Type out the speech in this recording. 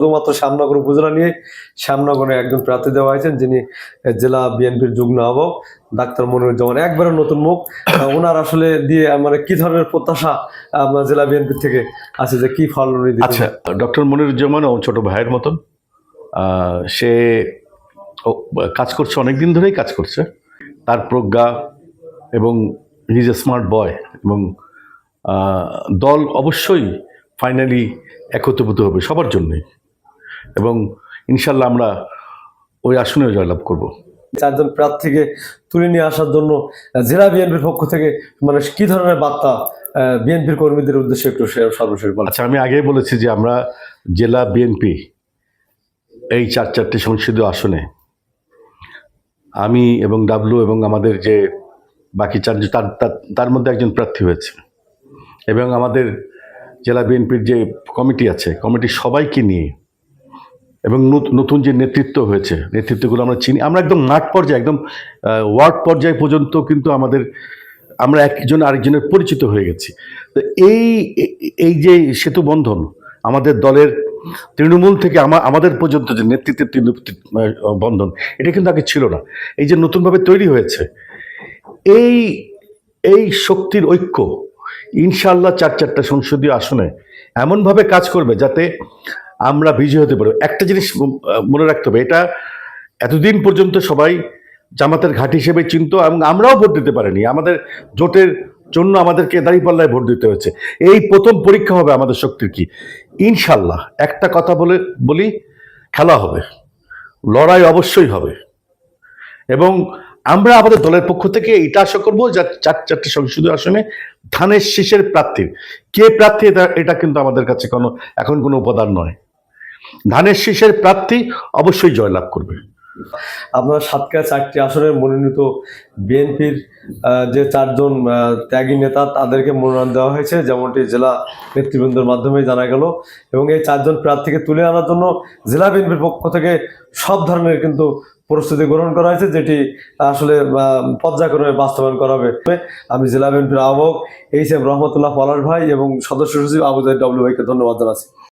শুধুমাত্র শ্যামনগর উপজেলা নিয়ে শ্যামনগরে একজন প্রার্থী দেওয়া হয়েছেন, যিনি জেলা বিএনপির যুগ্ম আহ্বায়ক ডাক্তার মনিরুজ্জামান, একবারে নতুন মুখ। ওনার আসলে দিয়ে মানে কি ধরনের প্রত্যাশা জেলা বিএনপির থেকে আছে, যে কি ফল উনি দিতে? আচ্ছা, ডক্টর মনিরুজ্জামান ও ছোট ভাইয়ের মতন, সে কাজ করছে, অনেকদিন ধরেই কাজ করছে। তার প্রজ্ঞা এবং he is a smart boy, এবং দল অবশ্যই ফাইনালি একত্রিত হবে সবার জন্যই, এবং ইনশাল্লাহ আমরা ওই আসনে জয়লাভ করব। চারজন প্রার্থীকে তুলে নিয়ে আসার জন্য জেলা বিএনপির পক্ষ থেকে মানে কি ধরনের বার্তা বিএনপির কর্মীদের উদ্দেশ্যে একটু সর্বশেষ বলেন। আচ্ছা, আমি আগেই বলেছি যে আমরা জেলা বিএনপি এই চারটি সংসদীয় আসনে আমি এবং ডাবলু এবং আমাদের যে বাকি চারজন, তার মধ্যে একজন প্রার্থী হয়েছে, এবং আমাদের জেলা বিএনপির যে কমিটি আছে, কমিটির সবাইকে নিয়ে, এবং নতুন যে নেতৃত্ব হয়েছে, নেতৃত্বগুলো আমরা চিনি। আমরা একদম মাঠ পর্যায়ে, একদম ওয়ার্ড পর্যায় পর্যন্ত কিন্তু আমরা একজন আরেকজনের পরিচিত হয়ে গেছি। তো এই যে সেতু বন্ধন আমাদের দলের তৃণমূল থেকে আমাদের পর্যন্ত যে নেতৃত্বের বন্ধন, এটা কিন্তু আগে ছিল না। এই যে নতুনভাবে তৈরি হয়েছে এই শক্তির ঐক্য ইনশাআল্লাহ চারটা সংসদীয় আসনে এমনভাবে কাজ করবে যাতে আমরা বিজয়ী হতে পারি। একটা জিনিস মনে রাখতে হবে, এটা এতদিন পর্যন্ত সবাই জামাতের ঘাঁটি হিসেবে চিনত, এবং আমরাও ভোট দিতে পারিনি। আমাদের জোটের জন্য আমাদেরকে দাঁড়িপাল্লায় ভোট দিতে হয়েছে। এই প্রথম পরীক্ষা হবে আমাদের শক্তির কি। ইনশাল্লাহ একটা কথা বলি, খেলা হবে, লড়াই অবশ্যই হবে, এবং আমরা আমাদের দলের পক্ষ থেকে এটা আশা করবো যে চারটি সংসদীয় আসনে ধানের শীষের প্রার্থী কে প্রার্থী, এটা কিন্তু আমাদের কাছে এখন কোনো উপাদান নয়। ধানের শীষের প্রার্থী অবশ্যই জয়লাভ করবে। আপনার সাতক্ষীরা চারটি আসনের মনোনীত বিএনপির যে চারজন ত্যাগী নেতা, তাদেরকে মনোনয়ন দেওয়া হয়েছে, যেমনটি জেলা নেতৃবৃন্দের মাধ্যমে জানা গেল। এবং এই চারজন প্রার্থীকে তুলে আনার জন্য জেলা বিএনপির পক্ষ থেকে সব ধরনের কিন্তু প্রস্তুতি গ্রহণ করা হয়েছে, যেটি আসলে পর্যায়ক্রমে বাস্তবায়ন করা হবে। আমি জেলা বিএনপির আহ্বায়ক এইচ এম রহমতুল্লাহ পলাশ ভাই এবং সদস্য সচিব আবু জাহিদ ডব্লিউ ভাইকে ধন্যবাদ জানাচ্ছি।